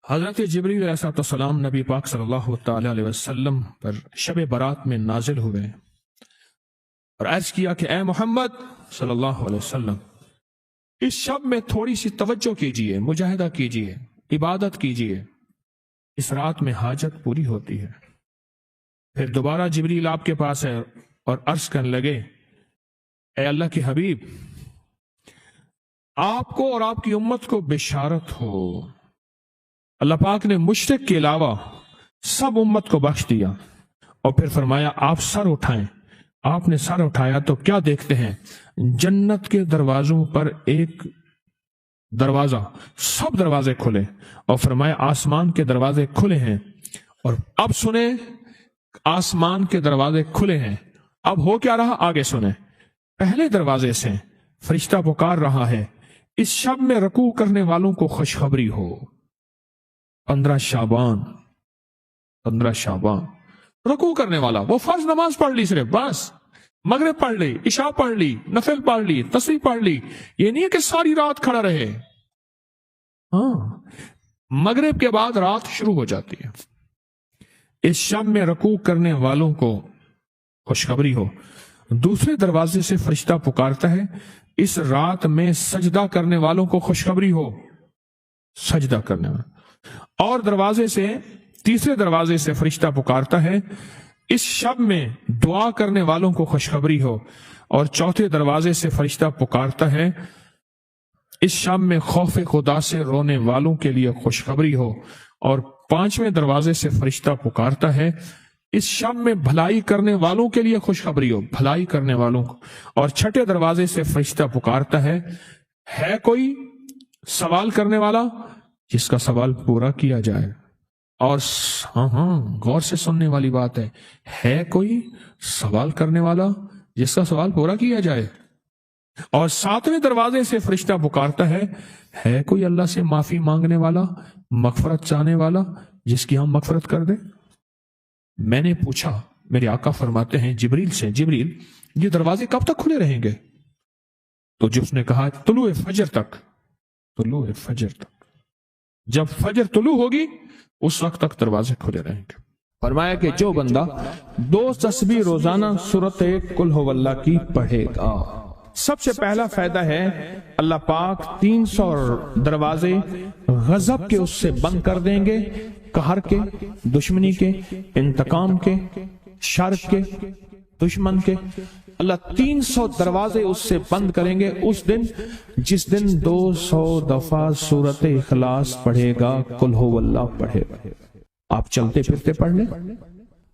حضرت جبریل علیہ السلام نبی پاک صلی اللہ تعالی علیہ وسلم پر شب برات میں نازل ہوئے اور عرض کیا کہ اے محمد صلی اللہ علیہ وسلم، اس شب میں تھوڑی سی توجہ کیجئے، مجاہدہ کیجئے، عبادت کیجئے، اس رات میں حاجت پوری ہوتی ہے۔ پھر دوبارہ جبریل آپ کے پاس ہے اور عرض کرنے لگے، اے اللہ کے حبیب، آپ کو اور آپ کی امت کو بشارت ہو، اللہ پاک نے مشرک کے علاوہ سب امت کو بخش دیا۔ اور پھر فرمایا آپ سر اٹھائیں۔ آپ نے سر اٹھایا تو کیا دیکھتے ہیں؟ جنت کے دروازوں پر ایک دروازہ، سب دروازے کھلے، اور فرمایا آسمان کے دروازے کھلے ہیں۔ اور اب سنیں، آسمان کے دروازے کھلے ہیں، اب ہو کیا رہا آگے سنیں۔ پہلے دروازے سے فرشتہ پکار رہا ہے، اس شب میں رکوع کرنے والوں کو خوشخبری ہو۔ 15 شعبان رکوع کرنے والا، وہ فرض نماز پڑھ لی، صرف بس مغرب پڑھ لی، عشاء پڑھ لی، نفل پڑھ لی، تسبیح پڑھ لی، یہ نہیں ہے کہ ساری رات کھڑا رہے۔ ہاں، مغرب کے بعد رات شروع ہو جاتی ہے۔ اس شب میں رکوع کرنے والوں کو خوشخبری ہو۔ دوسرے دروازے سے فرشتہ پکارتا ہے، اس رات میں سجدہ کرنے والوں کو خوشخبری ہو، سجدہ کرنے والوں۔ اور تیسرے دروازے سے فرشتہ پکارتا ہے، اس شب میں دعا کرنے والوں کو خوشخبری ہو۔ اور چوتھے دروازے سے فرشتہ پکارتا ہے، اس شب میں خوف خدا سے رونے والوں کے لیے خوشخبری ہو۔ اور 5ویں دروازے سے فرشتہ پکارتا ہے، اس شب میں بھلائی کرنے والوں کے لیے خوشخبری ہو، بھلائی کرنے والوں کو۔ اور 6 دروازے سے فرشتہ پکارتا ہے کوئی سوال کرنے والا جس کا سوال پورا کیا جائے۔ اور غور سے سننے والی بات ہے کوئی سوال کرنے والا جس کا سوال پورا کیا جائے۔ اور 7ویں دروازے سے فرشتہ پکارتا ہے کوئی اللہ سے معافی مانگنے والا، مغفرت چاہنے والا جس کی ہم مغفرت کر دیں۔ میں نے پوچھا، میرے آقا فرماتے ہیں جبریل سے، جبریل یہ دروازے کب تک کھلے رہیں گے؟ تو جس نے کہا طلوع فجر تک، طلوع فجر تک، جب فجر طلوع ہوگی اس وقت تک دروازے کھلے رہیں گے۔ فرمایا کہ جو بندہ 2 تسبیح روزانہ سورۃ قل ھو اللہ کی پڑھے گا، سب سے پہلا فائدہ ہے اللہ پاک 300 دروازے غضب کے اس سے بند کر دیں گے، قہر کے، دشمنی کے، انتقام کے، شر کے، دشمن کے۔ اللہ 300 دروازے اس سے بند کریں گے اس دن جس دن 200 دفعہ سورۃ اخلاص پڑھے گا، قل ھو اللہ پڑھے گا۔ آپ چلتے پھرتے پڑھ لیں،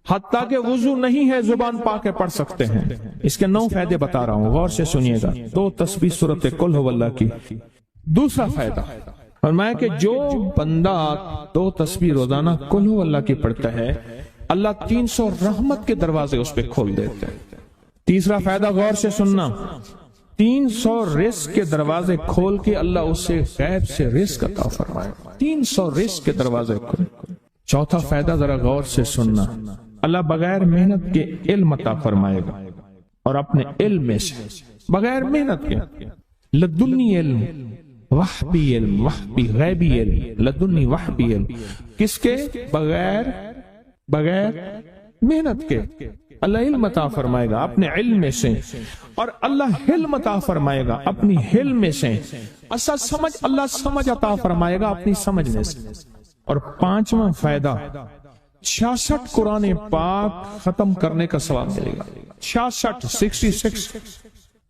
حتیٰ کہ وضو نہیں ہے زبان پاک کے پڑھ سکتے ہیں۔ اس کے 9 فائدے بتا رہا ہوں، غور سے سنیے گا۔ 2 تسبیح سورۃ قل ھو اللہ کی۔ دوسرا فائدہ فرمایا کہ جو بندہ 2 تسبیح روزانہ قل ھو اللہ کی پڑھتا ہے، اللہ 300 رحمت کے دروازے اس پہ کھول دیتے ہیں۔ تیسرا فائدہ غور سے سننا، 300 رزق کے دروازے کھول کے اللہ اس سے غیب سے رزق عطا فرمائے، 300 رزق کے دروازے کھول۔ چوتھا فائدہ ذرا غور سے سننا، اللہ بغیر محنت کے علم عطا فرمائے گا، اور اپنے علم میں سے بغیر محنت کے، لدنی علم، وحبی علم، وحبی غیبی علم، لدنی وحبی علم، کس کے؟ بغیر محنت کے اللہ علم عطا فرمائے گا اپنے علم میں سے، اور اللہ حلم عطا فرمائے گا اپنی حلم میں سے، اللہ سمجھ عطا فرمائے گا اپنی سمجھ میں سے۔ اور 5واں فائدہ 66 قرآن پاک ختم کرنے کا ثواب ملے گا۔ 66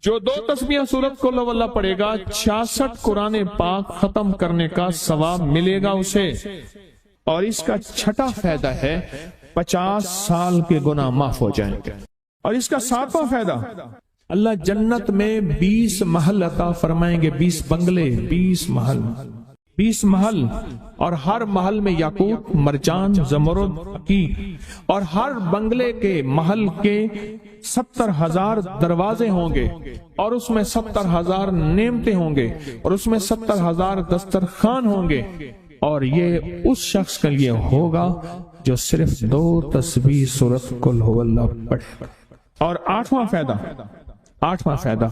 جو 2 تسبیحیں سورۃ قل ھو اللہ پڑھے گا، 66 قرآن پاک ختم کرنے کا ثواب ملے گا اسے۔ اور اس کا 6واں فائدہ ہے 50 سال کے گناہ معاف ہو جائیں گے۔ اور اس کا 7واں فائدہ، اللہ جنت میں 20 محل عطا فرمائیں گے، 20 بنگلے، 20 محل، اور ہر محل میں یاقوت، مرجان، زمرد، عقیق، اور ہر بنگلے کے محل کے 70,000 دروازے ہوں گے، اور اس میں 70,000 نعمتیں ہوں گے، اور اس میں 70,000 دسترخوان ہوں گے۔ اور یہ اس شخص کے لیے ہوگا جو صرف 2 تسبیح سورۃ قل ھو اللہ پڑھے۔ اور 8واں فائدہ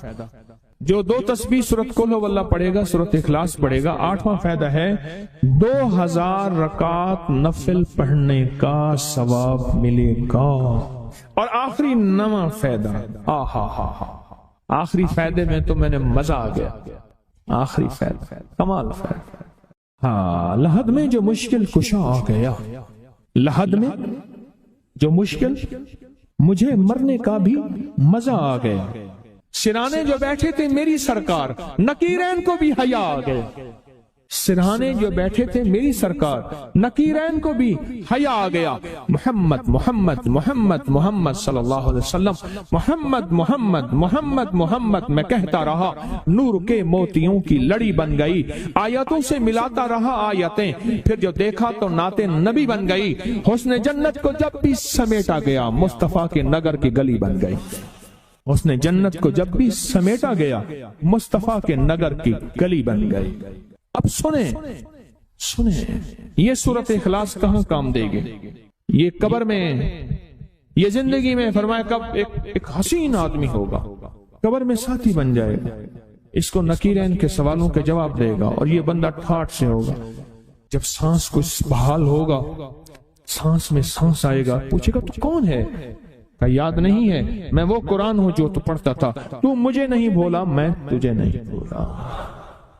جو 2 تسبیح سورۃ قل ہو اللہ پڑھے گا، سورۃ اخلاص پڑھے گا، 8واں فائدہ ہے 2000 رکعت نفل پڑھنے کا ثواب ملے گا۔ اور آخری 9واں فائدہ، آخری فائدے میں تو میں نے مزہ آ گیا، آخری فائدہ کمال فائدہ۔ ہاں، لحد میں جو مشکل کشا آ گیا، لحد میں جو مشکل، مجھے مرنے کا بھی مزہ آ گیا۔ سرانے جو بیٹھے تھے میری سرکار، نکیرین کو بھی حیا آ گیا۔ سرہانے جو بیٹھے تھے میری سرکار، نکیرین کو بھی حیا آ گیا۔ محمد محمد محمد محمد صلی اللہ علیہ وسلم، محمد محمد محمد محمد میں کہتا رہا، نور کے موتیوں کی لڑی بن گئی۔ آیتوں سے ملاتا رہا آیتیں، پھر جو دیکھا تو نعت نبی بن گئی۔ حسن جنت کو جب بھی سمیٹا گیا، مصطفیٰ کے نگر کی گلی بن گئی۔ حسن جنت کو جب بھی سمیٹا گیا، مصطفیٰ کے نگر کی گلی بن گئی۔ اب سنیں یہ سورۃ اخلاص کہاں کام دے گی؟ یہ قبر میں، یہ زندگی میں، فرمایا کب ایک حسین آدمی ہوگا، قبر میں ساتھی بن جائے گا، اس کو نکیرین کے سوالوں کے جواب دے گا، اور یہ بندہ ٹھاٹ سے ہوگا۔ جب سانس کچھ بحال ہوگا، سانس میں سانس آئے گا، پوچھے گا تو کون ہے؟ کہ یاد نہیں ہے، میں وہ قرآن ہوں جو تو پڑھتا تھا، تو مجھے نہیں بولا، میں تجھے نہیں بولا۔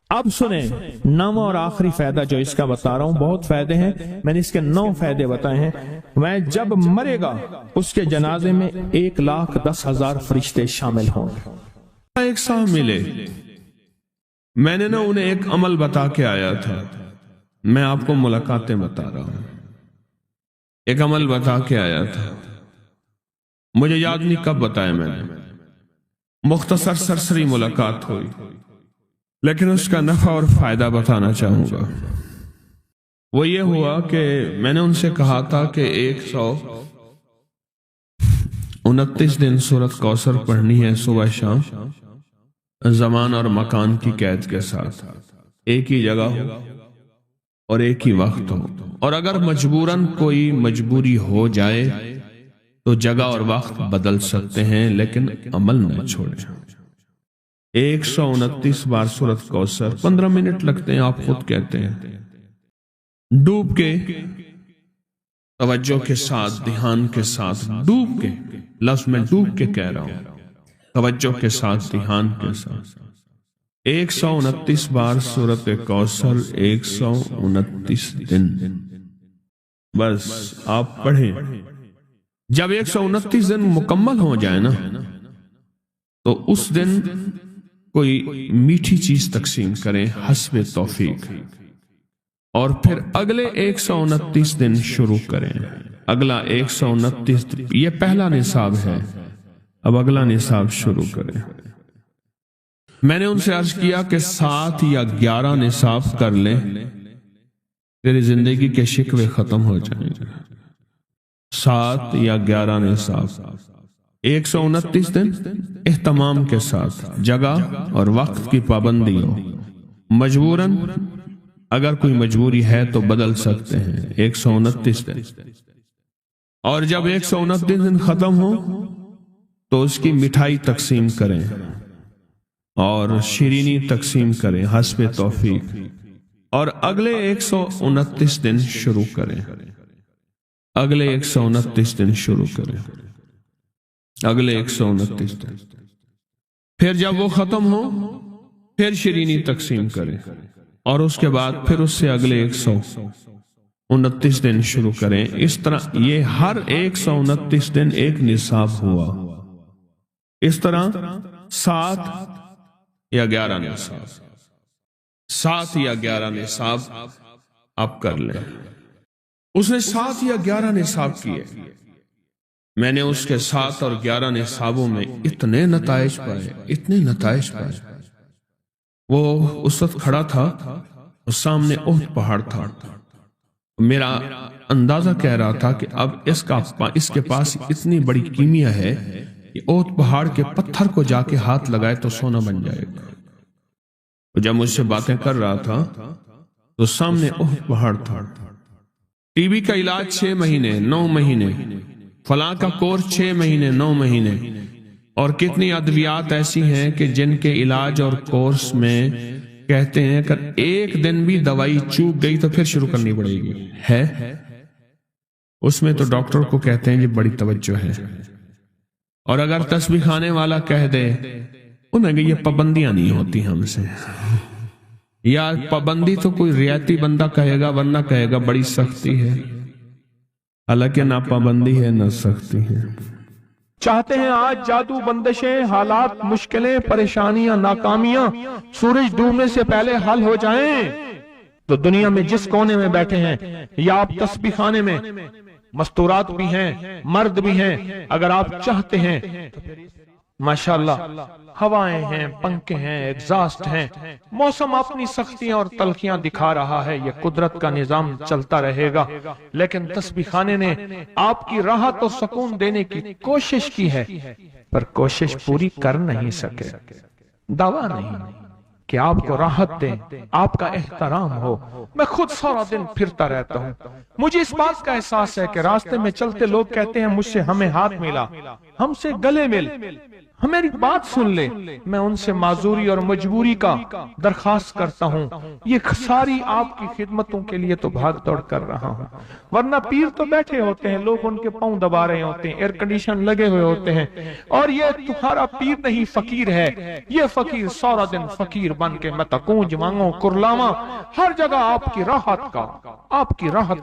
اب سنیں 9واں اور آخری فائدہ جو اس کا بتا رہا ہوں، بہت فائدے ہیں، میں نے اس کے 9 فائدے بتائے ہیں۔ میں جب مرے گا اس کے جنازے میں 1,10,000 فرشتے شامل ہوں گے۔ ایک صاحب ملے، میں نے انہیں ایک عمل بتا کے آیا تھا، میں آپ کو ملاقاتیں بتا رہا ہوں۔ ایک عمل بتا کے آیا تھا، مجھے یاد نہیں کب بتایا میں نے، مختصر سرسری ملاقات ہوئی، لیکن اس کا نفع اور فائدہ بتانا چاہوں گا۔ وہ یہ ہوا کہ میں نے ان سے کہا تھا کہ 129 دن سورۃ کوثر پڑھنی ہے صبح شام، زمان اور مکان کی قید کے ساتھ، ایک ہی جگہ ہو اور ایک ہی وقت ہو، اور اگر مجبوراً کوئی مجبوری ہو جائے تو جگہ اور وقت بدل سکتے ہیں، لیکن عمل نہ چھوڑیں۔ 129 بار سورۃ کوثر، 15 منٹ لگتے ہیں، آپ خود کہتے ہیں، ڈوب کے، توجہ کے ساتھ، دھیان کے ساتھ، ڈوب کے، لفظ میں ڈوب کے کہہ رہا ہوں، توجہ کے ساتھ، دھیان کے ساتھ، 129 بار سورۃ کوثر، 129 دن، بس آپ پڑھیں۔ جب 129 دن مکمل ہو جائے نا، تو اس دن کوئی میٹھی چیز تقسیم کریں حسب توفیق، اور پھر اگلے 129 دن شروع کریں۔ اگلا 129، یہ پہلا نصاب ہے، اب اگلا نصاب شروع کریں۔ میں نے ان سے عرض کیا کہ 7 یا 11 نصاب کر لیں، تیری زندگی کے شکوے ختم ہو جائیں گے۔ 7 یا 11 نصاب، 129 دن اہتمام کے ساتھ، جگہ اور وقت کی پابندی ہو، مجبوراً اگر کوئی مجبوری ہے تو بدل سکتے ہیں، 129 دن۔ اور جب 129 دن ختم ہو تو اس کی مٹھائی تقسیم کریں اور شیرینی تقسیم کریں حسب توفیق، اور اگلے 129 دن شروع کریں، اگلے 129 دن شروع کریں، اگلے 129 دن۔ پھر جب وہ ختم ہو پھر شیرینی تقسیم کریں، اور اس کے بعد پھر اس سے اگلے 129 دن شروع کریں۔ اس طرح یہ ہر 129 دن ایک نصاب ہوا، اس طرح 7 یا 11 نصاب، 7 یا 11 نصاب آپ کر لیں۔ اس نے 7 یا 11 نصاب کیے، میں نے اس کے 7 اور 11 نصابوں میں اتنے نتائج پائے، اتنے نتائج پائے۔ وہ اس وقت کھڑا تھا اور سامنے احد پہاڑ تھا، میرا اندازہ کہہ رہا تھا کہ اب اس کے پاس اتنی بڑی کیمیا ہے کہ احد پہاڑ کے پتھر کو جا کے ہاتھ لگائے تو سونا بن جائے گا۔ جب مجھ سے باتیں کر رہا تھا تو سامنے احد پہاڑ تھا۔ ٹی بی کا علاج 6 مہینے 9 مہینے، فلاں کا کورس 6 مہینے 9 مہینے، اور کتنی ادویات ایسی ہیں کہ جن کے علاج اور کورس میں کہتے ہیں اگر ایک دن بھی دوائی چوک گئی تو پھر شروع کرنی پڑے گی، ہے اس میں تو ڈاکٹر کو کہتے ہیں یہ بڑی توجہ ہے۔ اور اگر تسبیح خانے والا کہہ دے انہیں کہ یہ پابندیاں نہیں ہوتی ہم سے، یا پابندی تو کوئی رعایتی بندہ کہے گا، ورنہ کہے گا بڑی سختی ہے، حالانکہ نہ پابندی ہے نہ سختی ہے۔ چاہتے ہیں آج جادو، بندشیں، حالات، مشکلیں، پریشانیاں، ناکامیاں سورج ڈوبنے سے پہلے حل ہو جائیں، تو دنیا میں جس کونے میں بیٹھے ہیں یا آپ تسبیح خانے میں، مستورات بھی ہیں، مرد بھی ہیں، اگر آپ چاہتے ہیں ماشاءاللہ ہوائیں ہیں، پنکھے ہیں، ایگزاسٹ ہیں، موسم اپنی سختیاں اور تلخیاں دکھا رہا ہے، یہ قدرت کا نظام چلتا رہے گا، لیکن تسبیح خانے نے آپ کی راحت اور سکون دینے کی کوشش کی ہے، پر کوشش پوری کر نہیں سکے۔ دعویٰ نہیں کہ آپ کو راحت دیں، آپ کا احترام ہو۔ میں خود سارا دن پھرتا رہتا ہوں، مجھے اس بات کا احساس ہے کہ راستے میں چلتے لوگ کہتے ہیں مجھ سے ہمیں ہاتھ ملا، ہم سے گلے مل، ہماری بات سن لے، میں ان سے معذوری اور مجبوری کا درخواست کرتا ہوں، یہ ساری آپ کی خدمتوں کے لیے تو بھاگ دوڑ کر رہا ہوں، ورنہ پیر تو بیٹھے ہوتے ہیں، لوگ ان کے پاؤں دبا رہے ہوتے ہیں، ایئر کنڈیشن لگے ہوئے ہوتے ہیں، اور یہ تمہارا پیر نہیں فقیر ہے، یہ فقیر سارا دن فقیر بن کے متکونج مانگو کرلاما، ہر جگہ آپ کی راحت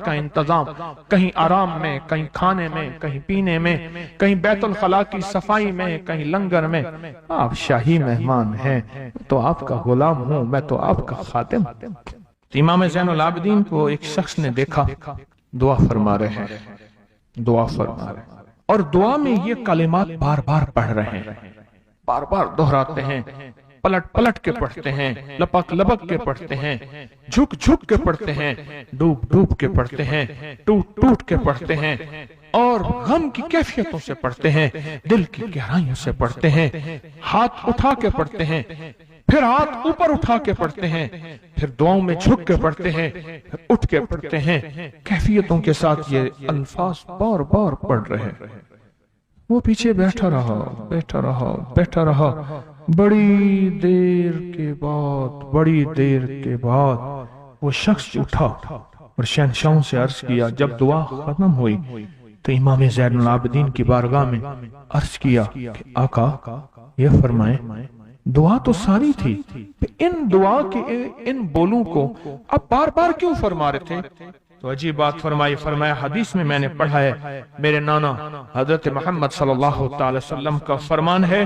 کا انتظام، کہیں آرام میں، کہیں کھانے میں، کہیں پینے میں، کہیں بیت الخلاء کی صفائی میں، کہیں لنگر میں۔ آپ شاہی مہمان ہیں تو آپ کا غلام ہوں، میں تو آپ کا خادم۔ امام زین العابدین کو ایک شخص نے دیکھا دعا فرما رہے ہیں، اور دعا میں یہ کلمات بار بار پڑھ رہے ہیں، بار بار دہراتے ہیں، پلٹ پلٹ کے پڑھتے ہیں، لپک لپک کے پڑھتے ہیں، جھک جھک کے پڑھتے ہیں، ڈوب ڈوب کے پڑھتے ہیں، ٹوٹ ٹوٹ کے پڑھتے ہیں، اور غم کی کیفیتوں سے پڑھتے ہیں، دل کی گہرائیوں سے پڑھتے ہیں، ہاتھ اٹھا کے پڑھتے ہیں، پھر ہاتھ اوپر اٹھا کے پڑھتے ہیں، پھر دعاؤں میں جھک کے پڑھتے ہیں، پھر اٹھ کے پڑھتے ہیں، کیفیتوں کے ساتھ یہ الفاظ بار بار پڑھ رہے۔ وہ پیچھے بیٹھا رہا، بڑی دیر کے بعد وہ شخص اٹھا اور شہنشاہوں سے عرض کیا۔ جب دعا ختم ہوئی تو امام زین العابدین کی بارگاہ میں عرض کیا کہ آقا یہ فرمائیں دعا تو ساری تھی، ان دعا کے ان بولوں کو آپ بار بار کیوں فرما رہے تھے؟ تو عجیب بات فرمایا حدیث میں نے پڑھا ہے، میرے نانا حضرت محمد صلی اللہ تعالی وسلم کا فرمان ہے،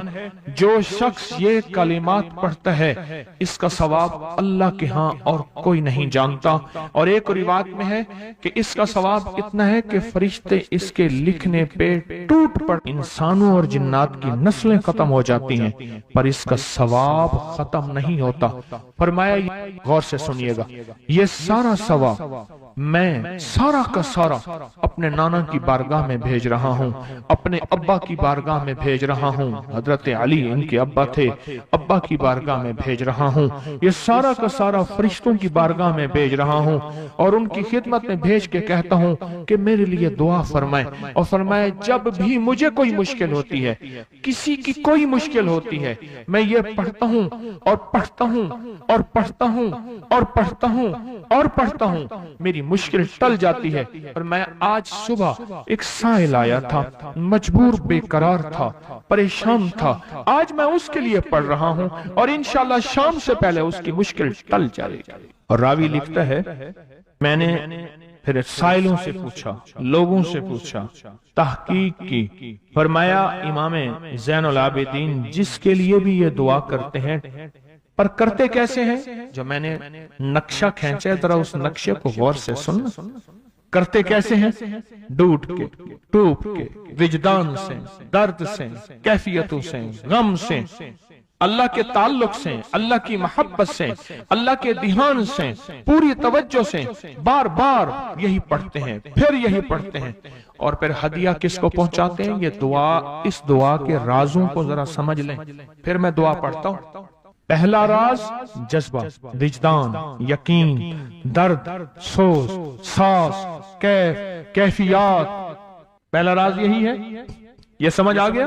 جو شخص یہ کلمات پڑھتا ہے اس کا ثواب اللہ کے ہاں اور کوئی نہیں جانتا، اور ایک روایت میں ہے کہ اس کا ثواب اتنا ہے کہ فرشتے اس کے لکھنے پہ ٹوٹ پڑ، انسانوں اور جنات کی نسلیں ختم ہو جاتی ہیں پر اس کا ثواب ختم نہیں ہوتا۔ فرمایا غور سے سنیے گا، یہ سارا ثواب میں سارا کا سارا اپنے نانا کی بارگاہ میں بھیج رہا ہوں، اپنے ابا کی بارگاہ میں بھیج رہا ہوں، حضرت علی ان کے ابا تھے، ابا کی بارگاہ میں بھیج رہا ہوں، یہ سارا کا سارا فرشتوں کی بارگاہ میں بھیج رہا ہوں، اور ان کی خدمت میں بھیج کے کہتا ہوں کہ میرے لیے دعا فرمائیں، اور فرمائے جب بھی مجھے کوئی مشکل ہوتی ہے، کسی کی کوئی مشکل ہوتی ہے، میں یہ پڑھتا ہوں اور پڑھتا ہوں اور پڑھتا ہوں اور پڑھتا ہوں اور پڑھتا ہوں، میری مشکل ٹل جاتی ہے۔ اور میں آج صبح ایک سائل آیا تھا، مجبور بے قرار تھا، پریشان تھا، آج میں اس کے لیے پڑھ رہا ہوں اور انشاءاللہ شام سے پہلے اس کی مشکل ٹل جائے گی۔ اور راوی لکھتا ہے میں نے پھر سائلوں سے پوچھا، لوگوں سے پوچھا، تحقیق کی، فرمایا امام زین العابدین جس کے لیے بھی یہ دعا کرتے ہیں، پر کرتے کیسے ہیں؟ جو میں نے نقشہ کھینچا ہے ذرا اس نقشے کو غور سے سننا۔ کرتے کیسے ہیں؟ ڈوٹ کے، ٹوٹ کے، وجدان سے، درد سے، کیفیتوں سے، غم سے، اللہ کے تعلق سے، اللہ کی محبت سے، اللہ کے دھیان سے، پوری توجہ سے بار بار یہی پڑھتے ہیں، پھر یہی پڑھتے ہیں، اور پھر ہدیہ کس کو پہنچاتے ہیں؟ یہ دعا، اس دعا کے رازوں کو ذرا سمجھ لیں۔ پھر میں دعا پڑھتا ہوں۔ پہلا راز جذبہ، وجدان، یقین، درد، سوز، ساز، کیفیات، پہلا راز یہی ہے، یہ سمجھ آ گیا؟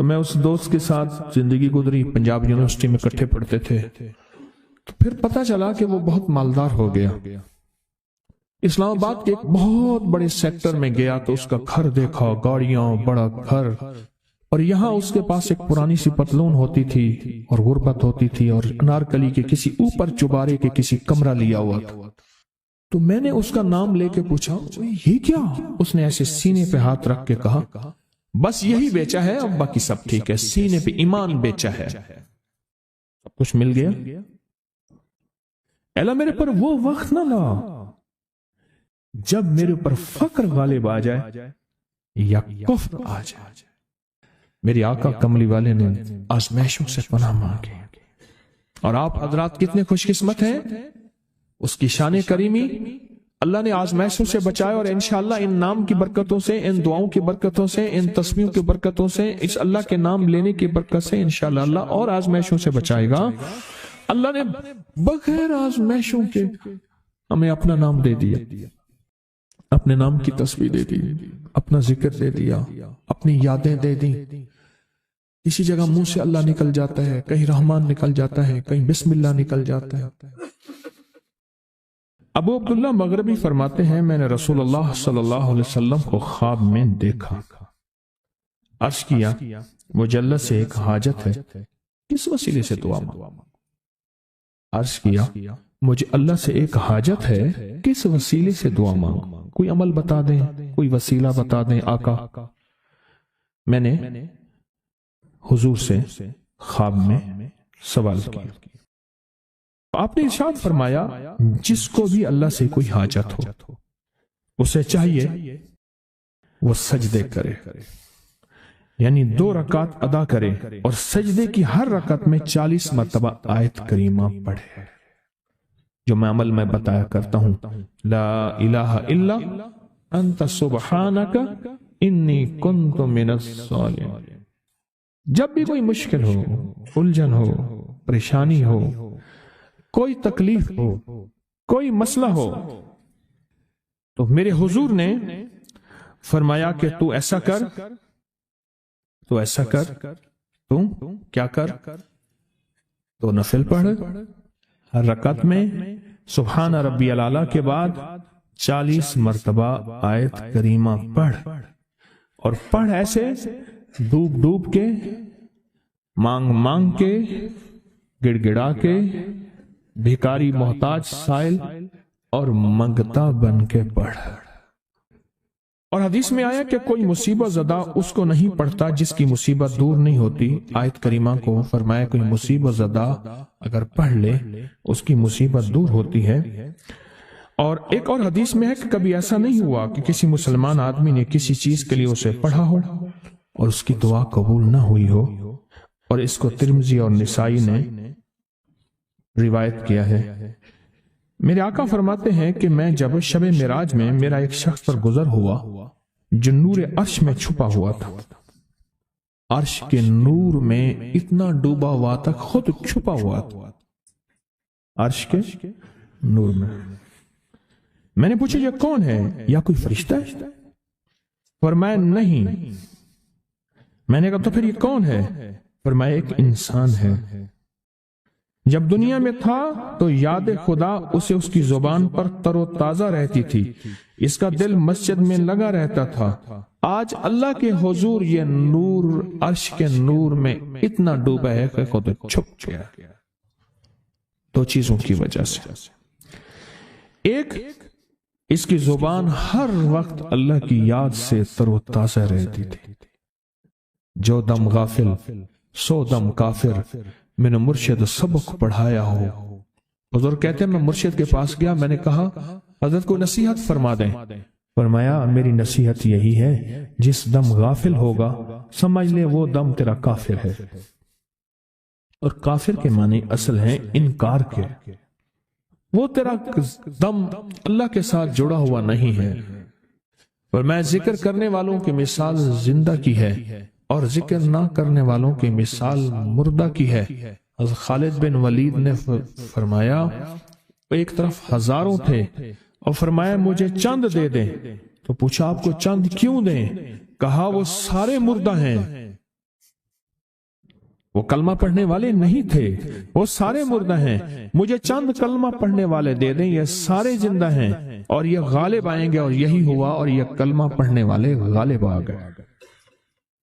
تو میں اس دوست کے ساتھ زندگی گزری، پنجاب یونیورسٹی میں اکٹھے پڑھتے تھے. تو پھر پتا چلا کہ وہ بہت مالدار ہو گیا. اسلام آباد کے ایک بہت بڑے سیکٹر میں گیا تو اس کا گھر دیکھا، گاڑیاں، بڑا گھر، اور یہاں اس کے پاس ایک پرانی سی پتلون ہوتی تھی اور غربت ہوتی تھی اور انارکلی کے کسی اوپر چبارے کے کسی کمرہ لیا ہوا تھا. تو میں نے اس کا نام لے کے پوچھا یہ کیا؟ اس نے ایسے سینے پہ ہاتھ رکھ کے کہا بس یہی بیچا ہے، اب باقی سب ٹھیک ہے، سینے پہ ایمان بیچا ہے، سب کچھ مل گیا. اللہ میرے پر وہ وقت نہ لا جب میرے اوپر فقر غالب آ جائے یا کفر آ جائے. میری آقا کملی والے نے آزمائشوں سے پناہ مانگی، اور آپ حضرات کتنے خوش قسمت ہیں، اس کی شان کریمی اللہ نے آزمائشوں سے بچائے، اور انشاءاللہ ان نام کی برکتوں سے، ان دعاؤں کی برکتوں سے، ان تسبیحوں کی برکتوں سے، اس اللہ کے نام لینے کی برکت سے انشاءاللہ اللہ اور آزمائشوں سے بچائے گا. اللہ نے بغیر آزمائشوں کے ہمیں اپنا نام دے دیا، اپنے نام کی تسبیح دے دی، اپنا ذکر دے دیا، اپنی یادیں دے دی. کسی جگہ منہ سے اللہ نکل جاتا ہے، کہیں رحمان نکل جاتا ہے، کہیں بسم اللہ نکل جاتا ہے. ابو عبداللہ مغربی فرماتے ہیں میں نے رسول اللہ صلی اللہ علیہ وسلم کو خواب میں دیکھا، عرض کیا مجھے اللہ سے ایک حاجت ہے، کس وسیلے سے دعا مانگوں؟ عرض کیا مجھے اللہ سے ایک حاجت ہے، کس وسیلے سے دعا مانگوں؟ کوئی عمل بتا دیں، کوئی وسیلہ بتا دیں آقا. میں نے حضور سے خواب میں سوال کیا. آپ نے ارشاد فرمایا جس کو بھی اللہ سے کوئی حاجت ہو اسے چاہیے وہ سجدے کرے، یعنی 2 رکعت ادا کرے اور سجدے کی ہر رکعت میں 40 مرتبہ آیت کریمہ پڑھے، جو میں عمل میں بتایا کرتا ہوں. لا الہ الا انت سبحانک انی کنت من الظالمین. جب بھی کوئی مشکل ہو، الجھن ہو، پریشانی ہو، کوئی تکلیف ہو، کوئی مسئلہ ہو، تو میرے حضور نے فرمایا کہ تو ایسا کر، تو ایسا کر، تو کیا کر، تو نفل پڑھ، ہر رکعت میں سبحان ربی الاعلیٰ کے بعد 40 مرتبہ آیت کریمہ پڑھ، اور پڑھ ایسے ڈوب ڈوب کے، مانگ مانگ کے، گڑ گڑا کے، بھیکاری محتاج سائل اور منگتا بن کے پڑھ. اور حدیث میں آیا کہ کوئی مصیبت زدہ اس کو نہیں پڑھتا جس کی مصیبت دور نہیں ہوتی. آیت کریمہ کو فرمایا کوئی مصیبت زدہ اگر پڑھ لے اس کی مصیبت دور ہوتی ہے. اور ایک اور حدیث میں ہے کہ کبھی ایسا نہیں ہوا کہ کسی مسلمان آدمی نے کسی چیز کے لیے اسے پڑھا ہو اور اس کی دعا قبول نہ ہوئی ہو. اور اس کو ترمذی اور نسائی نے روایت کیا ہے. میرے آقا فرماتے ہیں کہ میں جب شب معراج میں میرا ایک شخص پر گزر ہوا جو نور عرش میں چھپا ہوا تھا، عرش کے نور میں اتنا ڈوبا ہوا تھا، خود چھپا ہوا تھا عرش کے نور میں. میں نے پوچھا یہ کون ہے، یا کوئی فرشتہ ہے؟ فرمایا نہیں. میں نے کہا تو پھر یہ کون ہے؟ فرمایا ایک انسان ہے. جب دنیا میں تھا تو یاد خدا اسے اس کی زبان پر تر و تازہ رہتی تھی، اس کا دل مسجد میں لگا رہتا تھا. آج اللہ کے حضور یہ نور عرش کے نور میں اتنا ڈوبا ہے کہ خود چھپ گیا. 2 چیزوں کی وجہ سے. ایک، اس کی زبان ہر وقت اللہ کی یاد سے تر و تازہ رہتی تھی. جو دم غافل سو دم کافر، میں نے مرشد سبق پڑھایا ہو. حضور کہتے ہیں میں مرشد کے پاس گیا، میں نے کہا حضرت کو نصیحت فرما دیں. فرمایا میری نصیحت یہی ہے جس دم غافل ہوگا سمجھ لے وہ دم تیرا کافر ہے. اور کافر کے معنی اصل ہیں انکار کے. وہ تیرا دم اللہ کے ساتھ جڑا ہوا نہیں ہے. اور میں ذکر کرنے والوں کی مثال زندہ کی ہے اور ذکر نہ کرنے والوں کی مثال مردہ کی ہے. حضرت خالد بن ولید نے فرمایا ایک طرف ہزاروں تھے اور فرمایا مجھے چند دے دیں. تو پوچھا آپ کو چند کیوں دیں؟ کہا وہ سارے مردہ ہیں. وہ کلمہ پڑھنے والے نہیں تھے، وہ سارے مردہ ہیں، مجھے چند کلمہ پڑھنے والے دے دیں، یہ سارے زندہ ہیں اور یہ غالب آئیں گے، اور یہی ہوا اور یہ کلمہ پڑھنے والے غالب آ گئے۔